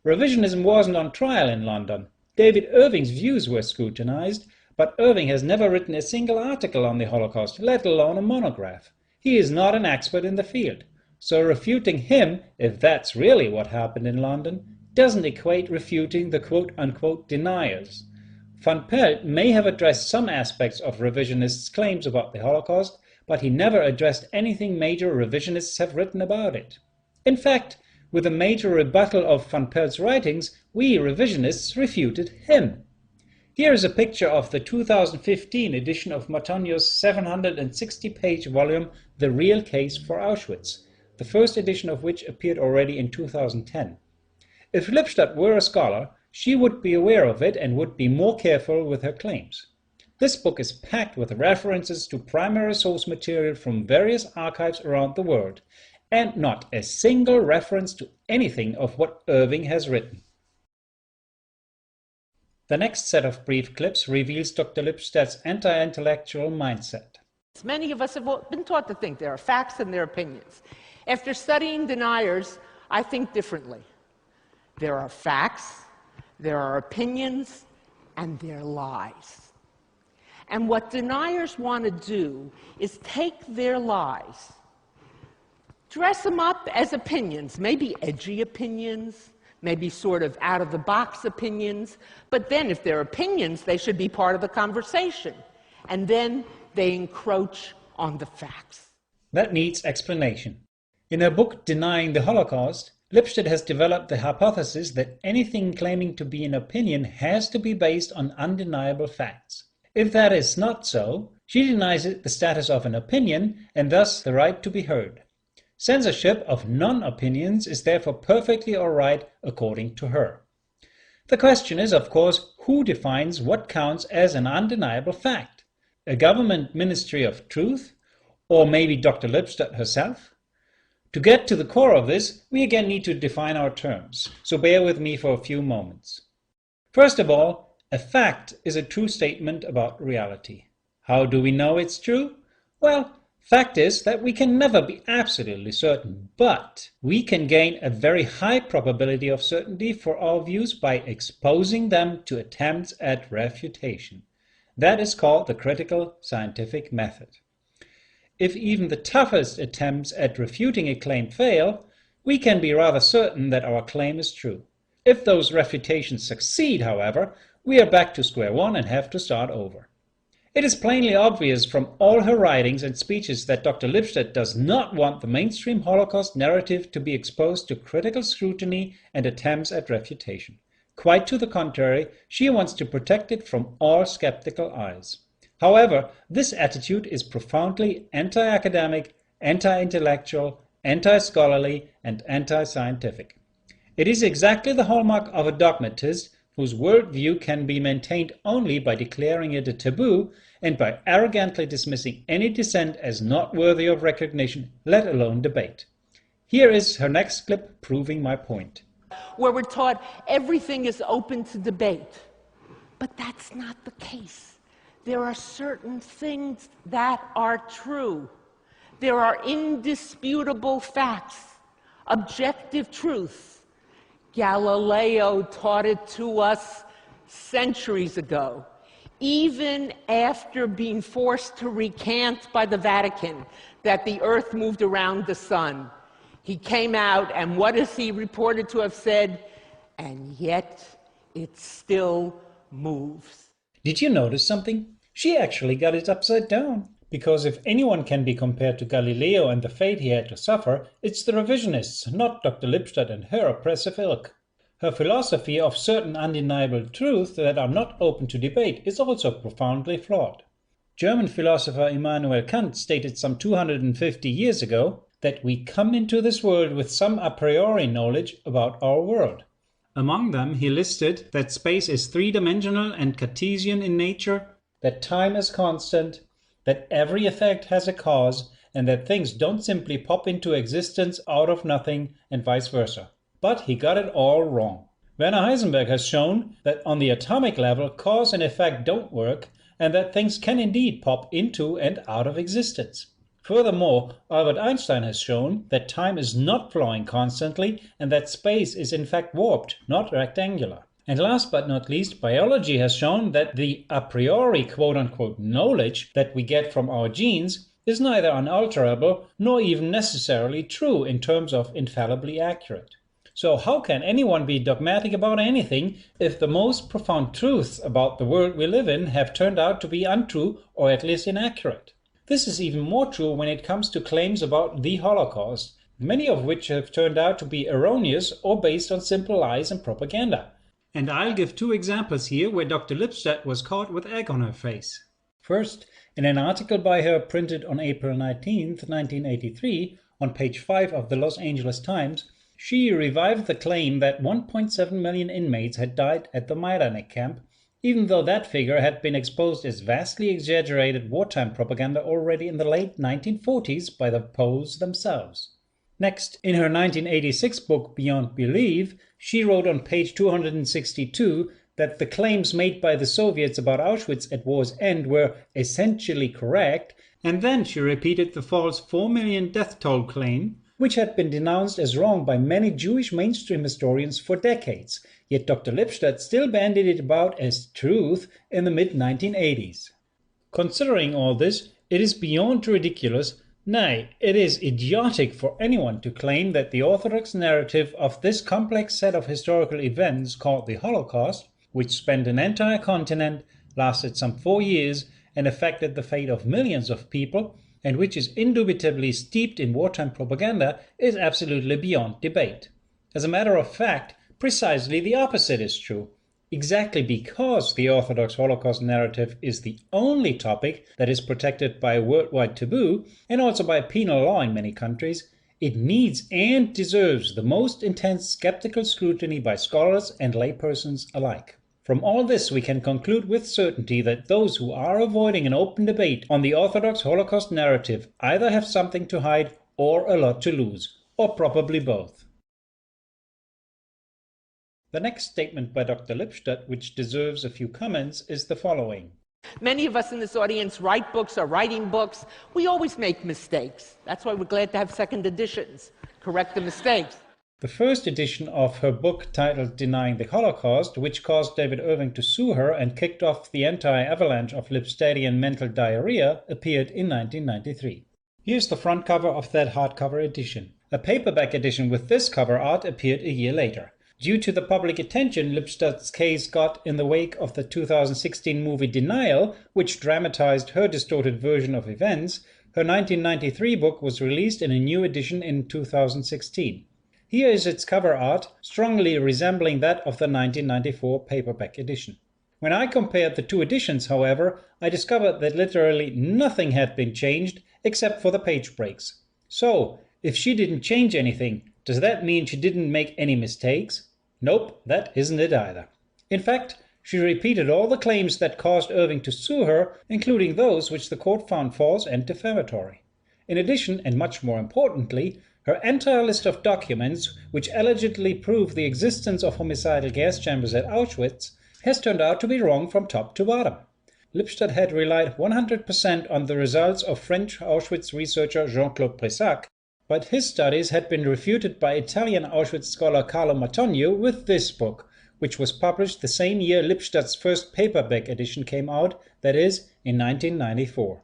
Revisionism wasn't on trial in London. David Irving's views were scrutinized, But Irving has never written a single article on the Holocaust, let alone a monograph. He is not an expert in the field. So refuting him, if that's really what happened in London, doesn't equate refuting the quote-unquote deniers. Van Pelt may have addressed some aspects of revisionists' claims about the Holocaust, but he never addressed anything major revisionists have written about it. In fact, with a major rebuttal of Van Pelt's writings, we revisionists refuted him. Here is a picture of the 2015 edition of Matonio's 760-page volume, The Real Case for Auschwitz, the first edition of which appeared already in 2010. If Lipstadt were a scholar, she would be aware of it and would be more careful with her claims. This book is packed with references to primary source material from various archives around the world, and not a single reference to anything of what Irving has written. The next set of brief clips reveals Dr. Lipstadts' anti-intellectual mindset. Many of us have been taught to think there are facts and there are opinions. After studying deniers, I think differently. There are facts, there are opinions, and there are lies. And what deniers want to do is take their lies, dress them up as opinions, maybe edgy opinions, maybe sort of out-of-the-box opinions, but then if they're opinions, they should be part of the conversation. And then they encroach on the facts. That needs explanation. In her book Denying the Holocaust, Lipstadt has developed the hypothesis that anything claiming to be an opinion has to be based on undeniable facts. If that is not so, she denies it the status of an opinion and thus the right to be heard. Censorship of non-opinions is therefore perfectly all right according to her. The question is, of course, who defines what counts as an undeniable fact? A government ministry of truth? Or maybe Dr. Lipstadt herself? To get to the core of this, we again need to define our terms, so bear with me for a few moments. First of all, a fact is a true statement about reality. How do we know it's true? Well, fact is that we can never be absolutely certain, but we can gain a very high probability of certainty for our views by exposing them to attempts at refutation. That is called the critical scientific method. If even the toughest attempts at refuting a claim fail, we can be rather certain that our claim is true. If those refutations succeed, however, we are back to square one and have to start over. It is plainly obvious from all her writings and speeches that Dr. Lipstadt does not want the mainstream Holocaust narrative to be exposed to critical scrutiny and attempts at refutation. Quite to the contrary, she wants to protect it from all skeptical eyes. However, this attitude is profoundly anti-academic, anti-intellectual, anti-scholarly, and anti-scientific. It is exactly the hallmark of a dogmatist whose worldview can be maintained only by declaring it a taboo and by arrogantly dismissing any dissent as not worthy of recognition, let alone debate. Here is her next clip proving my point. Where we're taught everything is open to debate. But that's not the case. There are certain things that are true. There are indisputable facts, objective truth. Galileo taught it to us centuries ago, even after being forced to recant by the Vatican that the earth moved around the sun. He came out, and what is he reported to have said? And yet it still moves. Did you notice something? She actually got it upside down. Because if anyone can be compared to Galileo and the fate he had to suffer, it's the revisionists, not Dr. Lipstadt and her oppressive ilk. Her philosophy of certain undeniable truths that are not open to debate is also profoundly flawed. German philosopher Immanuel Kant stated some 250 years ago that we come into this world with some a priori knowledge about our world. Among them, he listed that space is three-dimensional and Cartesian in nature, that time is constant, that every effect has a cause, and that things don't simply pop into existence out of nothing, and vice versa. But he got it all wrong. Werner Heisenberg has shown that on the atomic level, cause and effect don't work, and that things can indeed pop into and out of existence. Furthermore, Albert Einstein has shown that time is not flowing constantly, and that space is in fact warped, not rectangular. And last but not least, biology has shown that the a priori quote-unquote knowledge that we get from our genes is neither unalterable nor even necessarily true in terms of infallibly accurate. So how can anyone be dogmatic about anything if the most profound truths about the world we live in have turned out to be untrue or at least inaccurate? This is even more true when it comes to claims about the Holocaust, many of which have turned out to be erroneous or based on simple lies and propaganda. And I'll give two examples here where Dr. Lipstadt was caught with egg on her face. First, in an article by her printed on April 19, 1983, on page 5 of the Los Angeles Times, she revived the claim that 1.7 million inmates had died at the Majdanek camp, even though that figure had been exposed as vastly exaggerated wartime propaganda already in the late 1940s by the Poles themselves. Next, in her 1986 book Beyond Belief, she wrote on page 262 that the claims made by the Soviets about Auschwitz at war's end were essentially correct, and then she repeated the false 4 million death toll claim, which had been denounced as wrong by many Jewish mainstream historians for decades, yet Dr. Lipstadt still bandied it about as truth in the mid-1980s. Considering all this, it is beyond ridiculous, nay, it is idiotic for anyone to claim that the orthodox narrative of this complex set of historical events called the Holocaust, which spanned an entire continent, lasted some 4 years, and affected the fate of millions of people, and which is indubitably steeped in wartime propaganda, is absolutely beyond debate. As a matter of fact, precisely the opposite is true. Exactly because the Orthodox Holocaust narrative is the only topic that is protected by a worldwide taboo, and also by penal law in many countries, it needs and deserves the most intense skeptical scrutiny by scholars and laypersons alike. From all this we can conclude with certainty that those who are avoiding an open debate on the Orthodox Holocaust narrative either have something to hide or a lot to lose, or probably both. The next statement by Dr. Lipstadt, which deserves a few comments, is the following. Many of us in this audience write books or writing books. We always make mistakes. That's why we're glad to have second editions. Correct the mistakes. The first edition of her book titled Denying the Holocaust, which caused David Irving to sue her and kicked off the entire avalanche of Lipstadtian mental diarrhea, appeared in 1993. Here's the front cover of that hardcover edition. A paperback edition with this cover art appeared a year later. Due to the public attention Lipstadt's case got in the wake of the 2016 movie Denial, which dramatized her distorted version of events, her 1993 book was released in a new edition in 2016. Here is its cover art, strongly resembling that of the 1994 paperback edition. When I compared the two editions, however, I discovered that literally nothing had been changed except for the page breaks. So, if she didn't change anything, does that mean she didn't make any mistakes? Nope, that isn't it either. In fact, she repeated all the claims that caused Irving to sue her, including those which the court found false and defamatory. In addition, and much more importantly, her entire list of documents, which allegedly prove the existence of homicidal gas chambers at Auschwitz, has turned out to be wrong from top to bottom. Lipstadt had relied 100% on the results of French Auschwitz researcher Jean-Claude Brissac, but his studies had been refuted by Italian Auschwitz scholar Carlo Matonio with this book, which was published the same year Lipstadt's first paperback edition came out, that is, in 1994.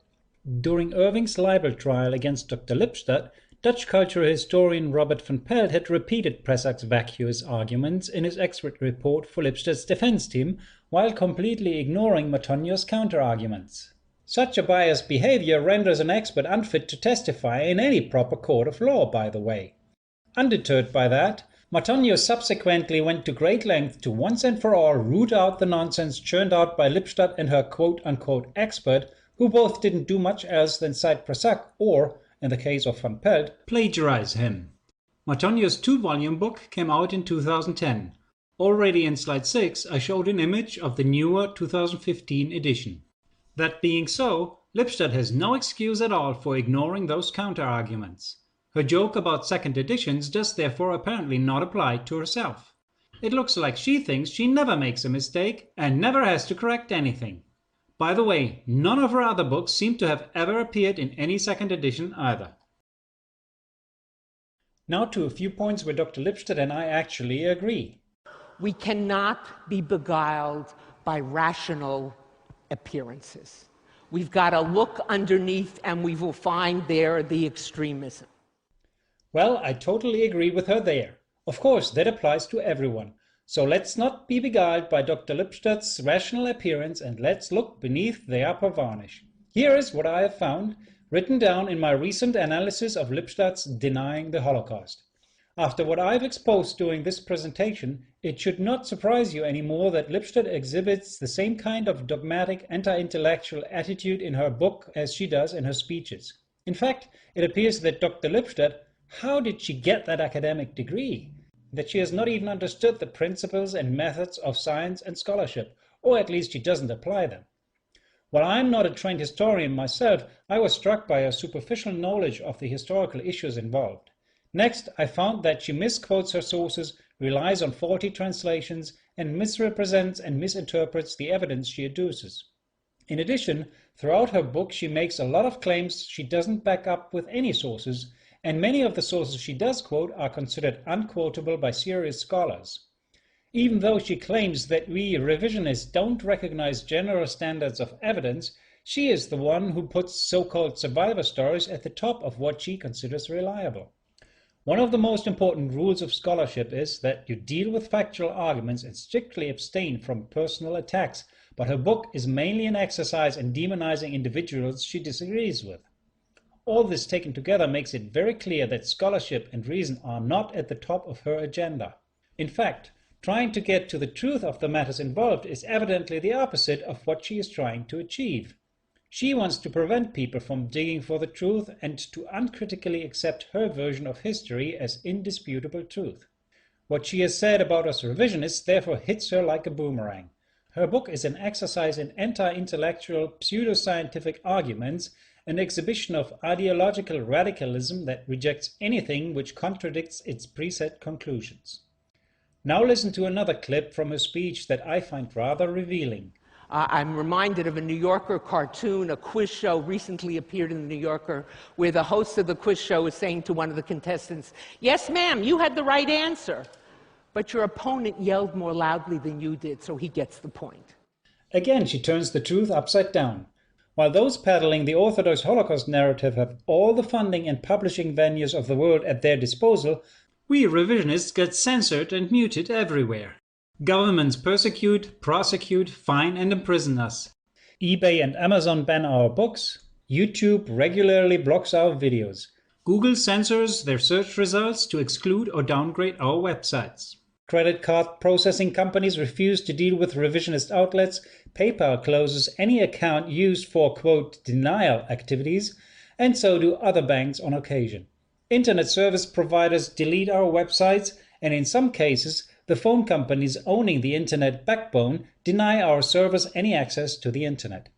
During Irving's libel trial against Dr. Lipstadt, Dutch cultural historian Robert van Pelt had repeated Bressac's vacuous arguments in his expert report for Lipstadt's defense team, while completely ignoring Matonio's counter-arguments. Such a biased behavior renders an expert unfit to testify in any proper court of law, by the way. Undeterred by that, Matonio subsequently went to great length to once and for all root out the nonsense churned out by Lipstadt and her quote-unquote expert, who both didn't do much else than cite Brissac or, in the case of Van Pelt, plagiarize him. Matonio's 2-volume book came out in 2010. Already in slide 6 I showed an image of the newer 2015 edition. That being so, Lipstadt has no excuse at all for ignoring those counter-arguments. Her joke about second editions does therefore apparently not apply to herself. It looks like she thinks she never makes a mistake and never has to correct anything. By the way, none of her other books seem to have ever appeared in any second edition either. Now to a few points where Dr. Lipstadt and I actually agree. We cannot be beguiled by rational appearances. We've got to look underneath and we will find there the extremism. Well, I totally agree with her there. Of course, that applies to everyone. So let's not be beguiled by Dr. Lipstadts' rational appearance and let's look beneath the upper varnish. Here is what I have found, written down in my recent analysis of Lipstadts denying the Holocaust. After what I've exposed during this presentation, it should not surprise you anymore that Lipstadt exhibits the same kind of dogmatic, anti-intellectual attitude in her book as she does in her speeches. In fact, it appears that Dr. Lipstadt, how did she get that academic degree? That she has not even understood the principles and methods of science and scholarship, or at least she doesn't apply them. While I'm not a trained historian myself, I was struck by her superficial knowledge of the historical issues involved. Next, I found that she misquotes her sources, relies on faulty translations, and misrepresents and misinterprets the evidence she adduces. In addition, throughout her book she makes a lot of claims she doesn't back up with any sources, and many of the sources she does quote are considered unquotable by serious scholars. Even though she claims that we revisionists don't recognize general standards of evidence, she is the one who puts so-called survivor stories at the top of what she considers reliable. One of the most important rules of scholarship is that you deal with factual arguments and strictly abstain from personal attacks, but her book is mainly an exercise in demonizing individuals she disagrees with. All this taken together makes it very clear that scholarship and reason are not at the top of her agenda. In fact, trying to get to the truth of the matters involved is evidently the opposite of what she is trying to achieve. She wants to prevent people from digging for the truth and to uncritically accept her version of history as indisputable truth. What she has said about us revisionists therefore hits her like a boomerang. Her book is an exercise in anti-intellectual, pseudoscientific arguments, an exhibition of ideological radicalism that rejects anything which contradicts its preset conclusions. Now listen to another clip from her speech that I find rather revealing. I'm reminded of a New Yorker cartoon, a quiz show recently appeared in the New Yorker, where the host of the quiz show is saying to one of the contestants, "Yes, ma'am, you had the right answer, but your opponent yelled more loudly than you did," so he gets the point. Again, she turns the truth upside down. While those peddling the Orthodox Holocaust narrative have all the funding and publishing venues of the world at their disposal, we revisionists get censored and muted everywhere. Governments persecute, prosecute, fine and imprison us. eBay and Amazon ban our books. YouTube regularly blocks our videos. Google censors their search results to exclude or downgrade our websites. Credit card processing companies refuse to deal with revisionist outlets. PayPal closes any account used for, quote, denial activities, and so do other banks on occasion. Internet service providers delete our websites, and in some cases, the phone companies owning the Internet backbone deny our servers any access to the Internet.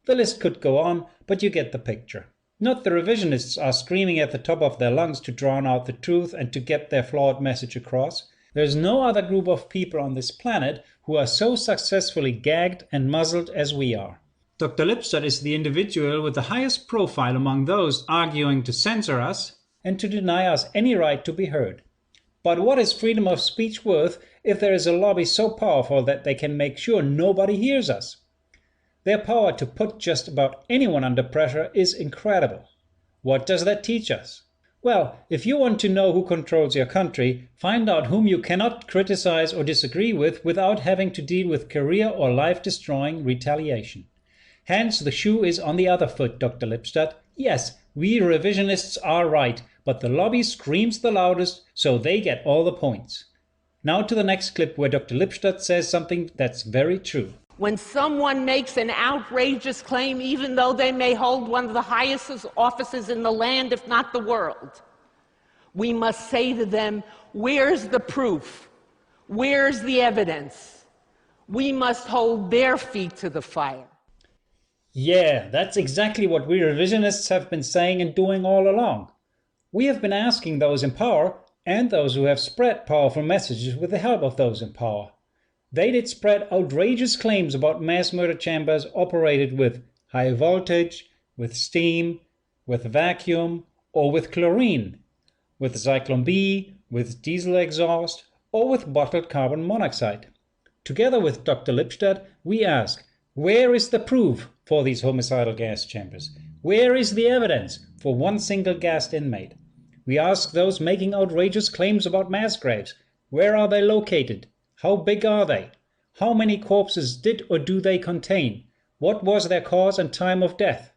The list could go on, but you get the picture. Not the revisionists are screaming at the top of their lungs to drown out the truth and to get their flawed message across. There is no other group of people on this planet who are so successfully gagged and muzzled as we are. Dr. Lipstadt is the individual with the highest profile among those arguing to censor us and to deny us any right to be heard. But what is freedom of speech worth if there is a lobby so powerful that they can make sure nobody hears us? Their power to put just about anyone under pressure is incredible. What does that teach us? Well, if you want to know who controls your country, find out whom you cannot criticize or disagree with without having to deal with career or life-destroying retaliation. Hence, the shoe is on the other foot, Dr. Lipstadt. Yes, we revisionists are right, but the lobby screams the loudest, so they get all the points. Now to the next clip where Dr. Lipstadt says something that's very true. When someone makes an outrageous claim, even though they may hold one of the highest offices in the land, if not the world, we must say to them, where's the proof? Where's the evidence? We must hold their feet to the fire. Yeah, that's exactly what we revisionists have been saying and doing all along. We have been asking those in power and those who have spread powerful messages with the help of those in power. They did spread outrageous claims about mass murder chambers operated with high voltage, with steam, with vacuum, or with chlorine, with Zyklon B, with diesel exhaust, or with bottled carbon monoxide? Together with Dr. Lipstadt, we ask, where is the proof for these homicidal gas chambers? Where is the evidence for one single gassed inmate? We ask those making outrageous claims about mass graves, where are they located? How big are they? How many corpses did or do they contain? What was their cause and time of death?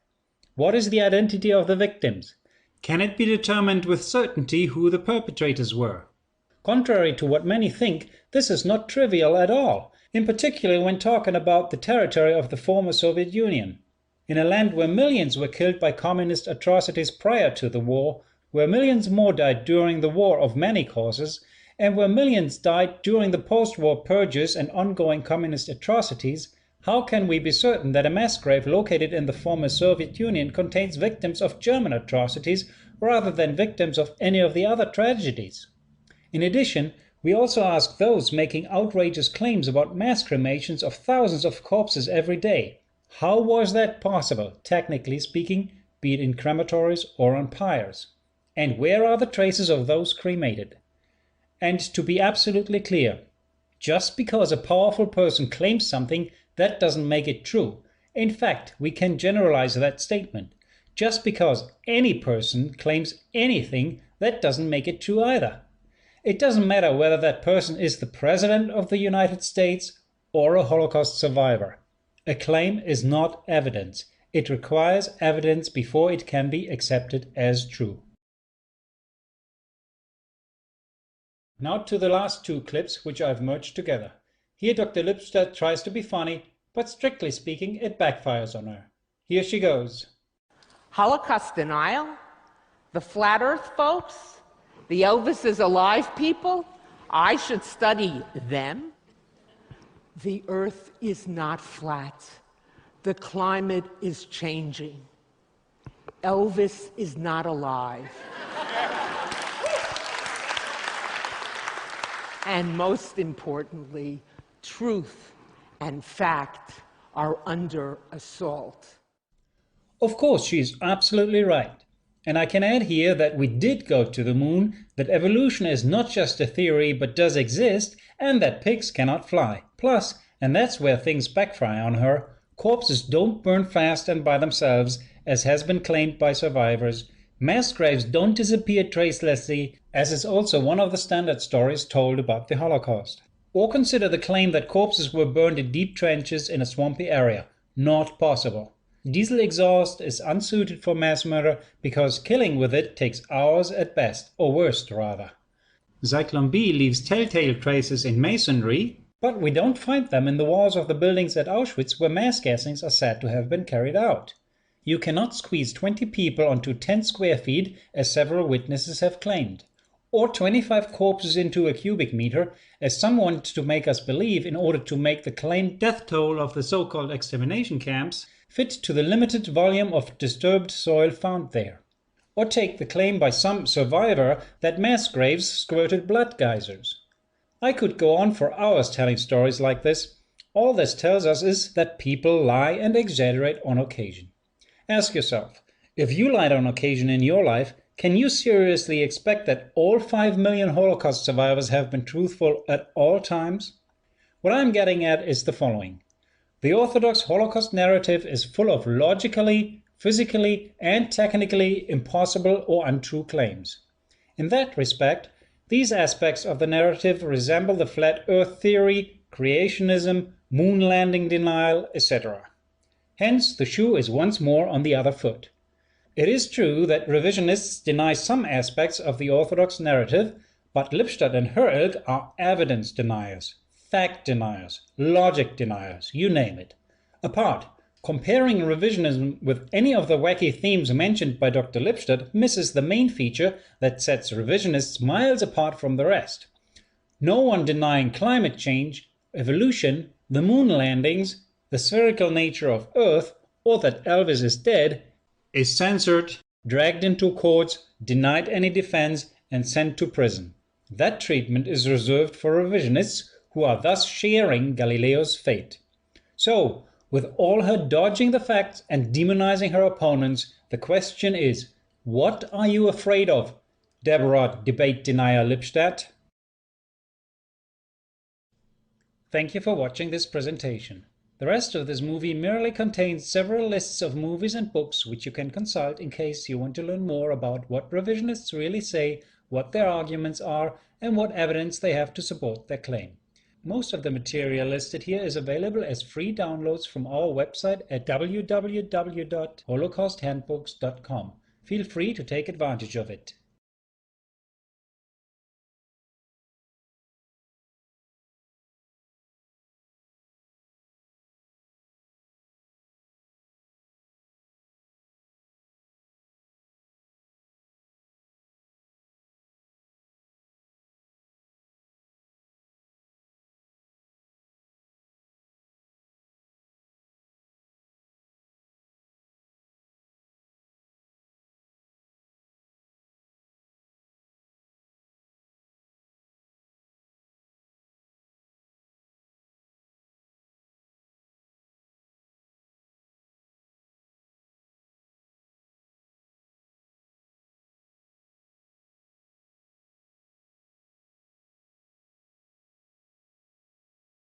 What is the identity of the victims? Can it be determined with certainty who the perpetrators were? Contrary to what many think, this is not trivial at all, in particular when talking about the territory of the former Soviet Union. In a land where millions were killed by communist atrocities prior to the war, where millions more died during the war of many causes, and where millions died during the post-war purges and ongoing communist atrocities, how can we be certain that a mass grave located in the former Soviet Union contains victims of German atrocities rather than victims of any of the other tragedies? In addition, we also ask those making outrageous claims about mass cremations of thousands of corpses every day. How was that possible, technically speaking, be it in crematories or on pyres? And where are the traces of those cremated? And to be absolutely clear, just because a powerful person claims something, that doesn't make it true. In fact, we can generalize that statement. Just because any person claims anything, that doesn't make it true either. It doesn't matter whether that person is the President of the United States or a Holocaust survivor. A claim is not evidence. It requires evidence before it can be accepted as true. Now to the last two clips, which I've merged together. Here Dr. Lipstadt tries to be funny, but strictly speaking, it backfires on her. Here she goes. Holocaust denial? The flat earth folks? The Elvis is alive people? I should study them? The earth is not flat. The climate is changing. Elvis is not alive. And most importantly, truth and fact are under assault. Of course, she's absolutely right. And I can add here that we did go to the moon, that evolution is not just a theory but does exist, and that pigs cannot fly. Plus, and that's where things backfire on her, corpses don't burn fast and by themselves, as has been claimed by survivors. Mass graves don't disappear tracelessly, as is also one of the standard stories told about the Holocaust. Or consider the claim that corpses were burned in deep trenches in a swampy area. Not possible. Diesel exhaust is unsuited for mass murder because killing with it takes hours at best, or worst rather. Zyklon B leaves telltale traces in masonry, but we don't find them in the walls of the buildings at Auschwitz where mass gassings are said to have been carried out. You cannot squeeze 20 people onto 10 square feet, as several witnesses have claimed. Or 25 corpses into a cubic meter, as some want to make us believe in order to make the claimed death toll of the so-called extermination camps fit to the limited volume of disturbed soil found there. Or take the claim by some survivor that mass graves squirted blood geysers. I could go on for hours telling stories like this. All this tells us is that people lie and exaggerate on occasion. Ask yourself, if you lied on occasion in your life, can you seriously expect that all 5 million Holocaust survivors have been truthful at all times? What I'm getting at is the following. The Orthodox Holocaust narrative is full of logically, physically, and technically impossible or untrue claims. In that respect, these aspects of the narrative resemble the flat earth theory, creationism, moon landing denial, etc. Hence, the shoe is once more on the other foot. It is true that revisionists deny some aspects of the Orthodox narrative, but Lipstadt and her ilk are evidence deniers, fact deniers, logic deniers, you name it. Apart, comparing revisionism with any of the wacky themes mentioned by Dr. Lipstadt misses the main feature that sets revisionists miles apart from the rest. No one denying climate change, evolution, the moon landings, the spherical nature of Earth, or that Elvis is dead, is censored, dragged into courts, denied any defense, and sent to prison. That treatment is reserved for revisionists who are thus sharing Galileo's fate. So, with all her dodging the facts and demonizing her opponents, the question is, what are you afraid of, Deborah debate denier Lipstadt? Thank you for watching this presentation. The rest of this movie merely contains several lists of movies and books which you can consult in case you want to learn more about what revisionists really say, what their arguments are, and what evidence they have to support their claim. Most of the material listed here is available as free downloads from our website at www.holocausthandbooks.com. Feel free to take advantage of it.